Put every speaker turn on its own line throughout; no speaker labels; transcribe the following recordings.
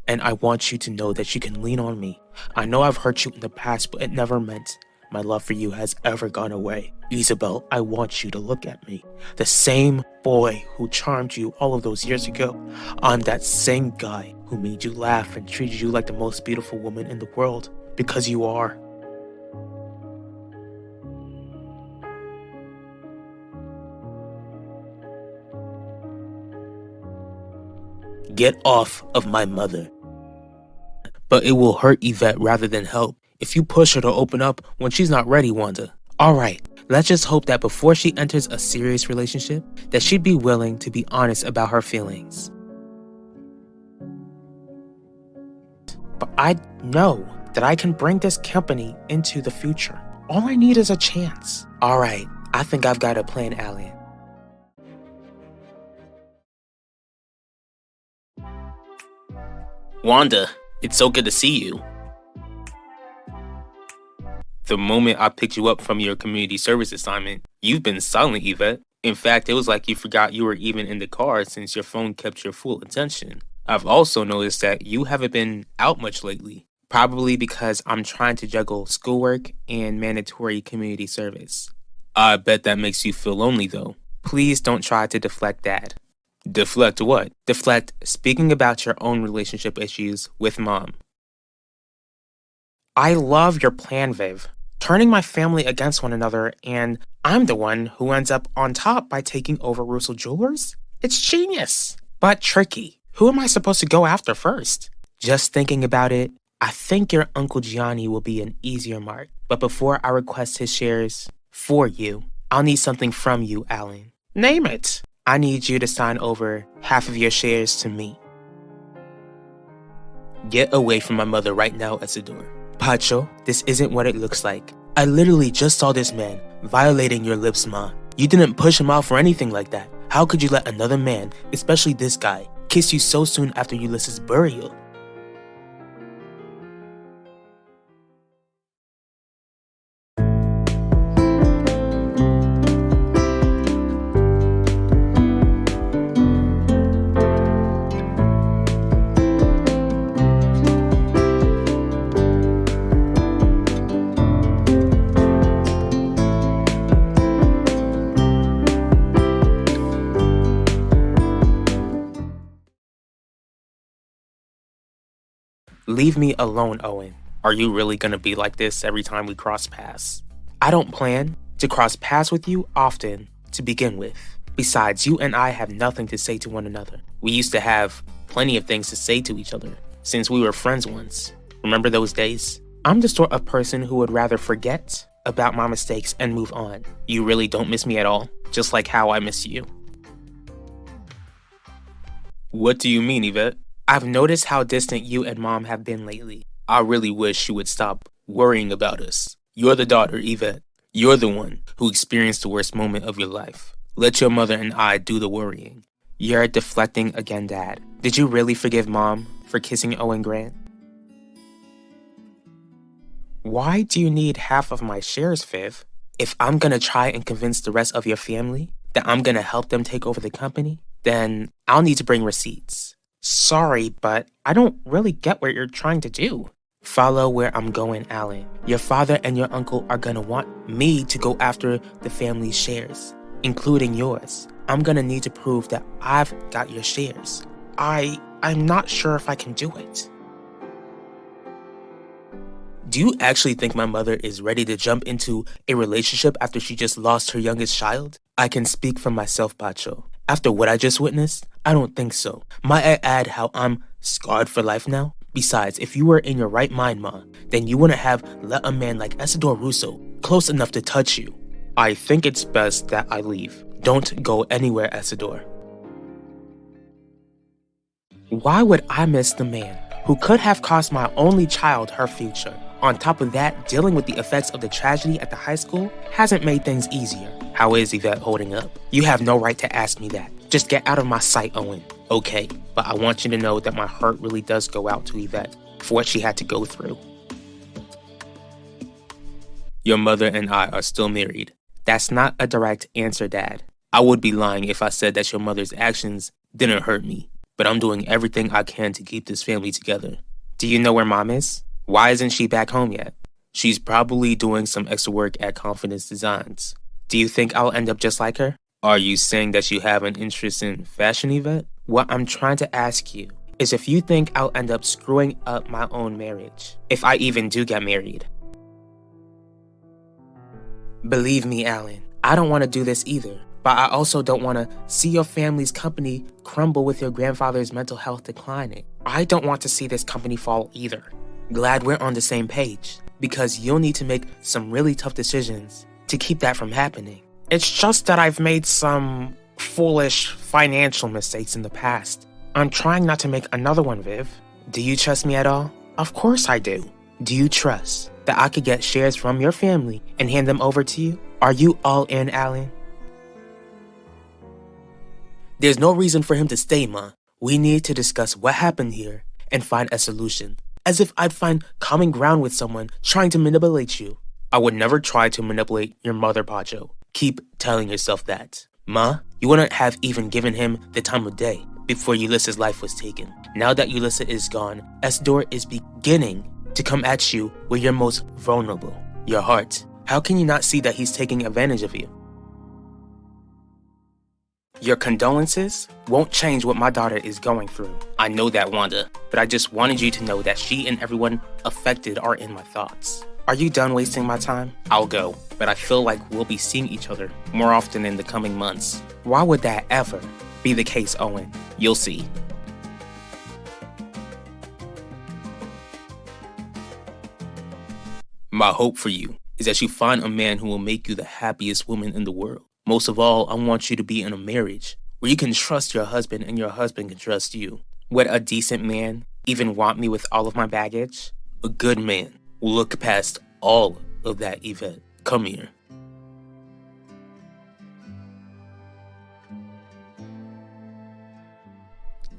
And I want you to know that you can lean on me. I know I've hurt you in the past, but it never meant my love for you has ever gone away. Isabel, I want you to look at me. The same boy who charmed you all of those years ago. I'm that same guy who made you laugh and treated you like the most beautiful woman in the world. Because you are. Get off of my mother. But it will hurt Yvette rather than help if you push her to open up when she's not ready, Wanda. Alright, let's just hope that before she enters a serious relationship, that she'd be willing to be honest about her feelings. But I know that I can bring this company into the future. All I need is a chance. Alright, I think I've got a plan, Alan. Wanda, it's so good to see you. The moment I picked you up from your community service assignment, you've been silent, Yvette. In fact, it was like you forgot you were even in the car since your phone kept your full attention. I've also noticed that you haven't been out much lately, probably because I'm trying to juggle schoolwork and mandatory community service. I bet that makes you feel lonely, though. Please don't try to deflect that. Deflect what? Deflect speaking about your own relationship issues with Mom. I love your plan, Viv. Turning my family against one another, and I'm the one who ends up on top by taking over Russell Jewelers? It's genius, but tricky. Who am I supposed to go after first? Just thinking about it, I think your Uncle Gianni will be an easier mark. But before I request his shares for you, I'll need something from you, Alan. Name it. I need you to sign over half of your shares to me. Get away from my mother right now, Isidore. Pacho, this isn't what it looks like. I literally just saw this man violating your lips, Ma. You didn't push him out or anything like that. How could you let another man, especially this guy, kiss you so soon after Ulysses' burial? Leave me alone, Owen. Are you really gonna be like this every time we cross paths? I don't plan to cross paths with you often to begin with. Besides, you and I have nothing to say to one another. We used to have plenty of things to say to each other since we were friends once. Remember those days? I'm the sort of person who would rather forget about my mistakes and move on. You really don't miss me at all, just like how I miss you. What do you mean, Yvette? I've noticed how distant you and Mom have been lately. I really wish you would stop worrying about us. You're the daughter, Yvette. You're the one who experienced the worst moment of your life. Let your mother and I do the worrying. You're deflecting again, Dad. Did you really forgive Mom for kissing Owen Grant? Why do you need half of my shares, Viv? If I'm gonna try and convince the rest of your family that I'm gonna help them take over the company, then I'll need to bring receipts. Sorry, but I don't really get what you're trying to do. Follow where I'm going, Alan. Your father and your uncle are gonna want me to go after the family's shares, including yours. I'm gonna need to prove that I've got your shares. I'm not sure if I can do it. Do you actually think my mother is ready to jump into a relationship after she just lost her youngest child? I can speak for myself, Pacho. After what I just witnessed, I don't think so. Might I add how I'm scarred for life now? Besides, if you were in your right mind, Ma, then you wouldn't have let a man like Isidore Russo close enough to touch you. I think it's best that I leave. Don't go anywhere, Isidore. Why would I miss the man who could have cost my only child her future? On top of that, dealing with the effects of the tragedy at the high school hasn't made things easier. How is Yvette holding up? You have no right to ask me that. Just get out of my sight, Owen. Okay, but I want you to know that my heart really does go out to Yvette for what she had to go through. Your mother and I are still married. That's not a direct answer, Dad. I would be lying if I said that your mother's actions didn't hurt me. but I'm doing everything I can to keep this family together. Do you know where Mom is? Why isn't she back home yet? She's probably doing some extra work at Confidence Designs. Do you think I'll end up just like her? Are you saying that you have an interest in fashion, Yvette? What I'm trying to ask you is if you think I'll end up screwing up my own marriage, if I even do get married. Believe me, Alan, I don't want to do this either, but I also don't want to see your family's company crumble with your grandfather's mental health declining. I don't want to see this company fall either. Glad we're on the same page, because you'll need to make some really tough decisions to keep that from happening. It's just that I've made some foolish financial mistakes in the past. I'm trying not to make another one, Viv. Do you trust me at all? Of course I do. Do you trust that I could get shares from your family and hand them over to you? Are you all in, Alan? There's no reason for him to stay, Ma. We need to discuss what happened here and find a solution. As if I'd find common ground with someone trying to manipulate you. I would never try to manipulate your mother, Pacho. Keep telling yourself that. Ma, you wouldn't have even given him the time of day before Ulysses' life was taken. Now that Ulysses is gone, Esdor is beginning to come at you where you're most vulnerable, your heart. How can you not see that he's taking advantage of you? Your condolences won't change what my daughter is going through. I know that, Wanda, but I just wanted you to know that she and everyone affected are in my thoughts. Are you done wasting my time? I'll go, but I feel like we'll be seeing each other more often in the coming months. Why would that ever be the case, Owen? You'll see. My hope for you is that you find a man who will make you the happiest woman in the world. Most of all, I want you to be in a marriage where you can trust your husband and your husband can trust you. Would a decent man even want me with all of my baggage? A good man will look past all of that, Yvette. Come here.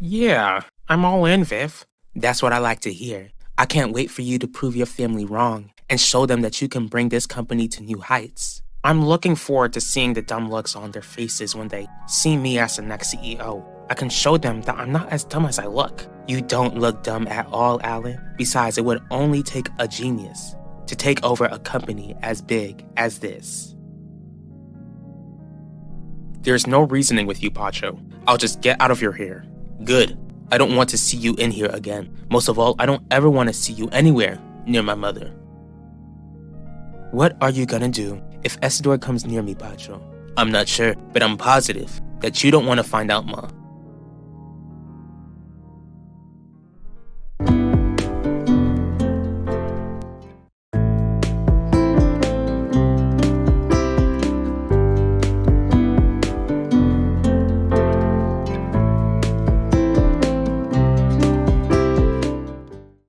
Yeah, I'm all in, Viv. That's what I like to hear. I can't wait for you to prove your family wrong and show them that you can bring this company to new heights. I'm looking forward to seeing the dumb looks on their faces when they see me as the next CEO. I can show them that I'm not as dumb as I look. You don't look dumb at all, Alan. Besides, it would only take a genius to take over a company as big as this. There's no reasoning with you, Pacho. I'll just get out of your hair. Good. I don't want to see you in here again. Most of all, I don't ever want to see you anywhere near my mother. What are you gonna do if Esdor comes near me, Pacho? I'm not sure, but I'm positive that you don't want to find out, Ma.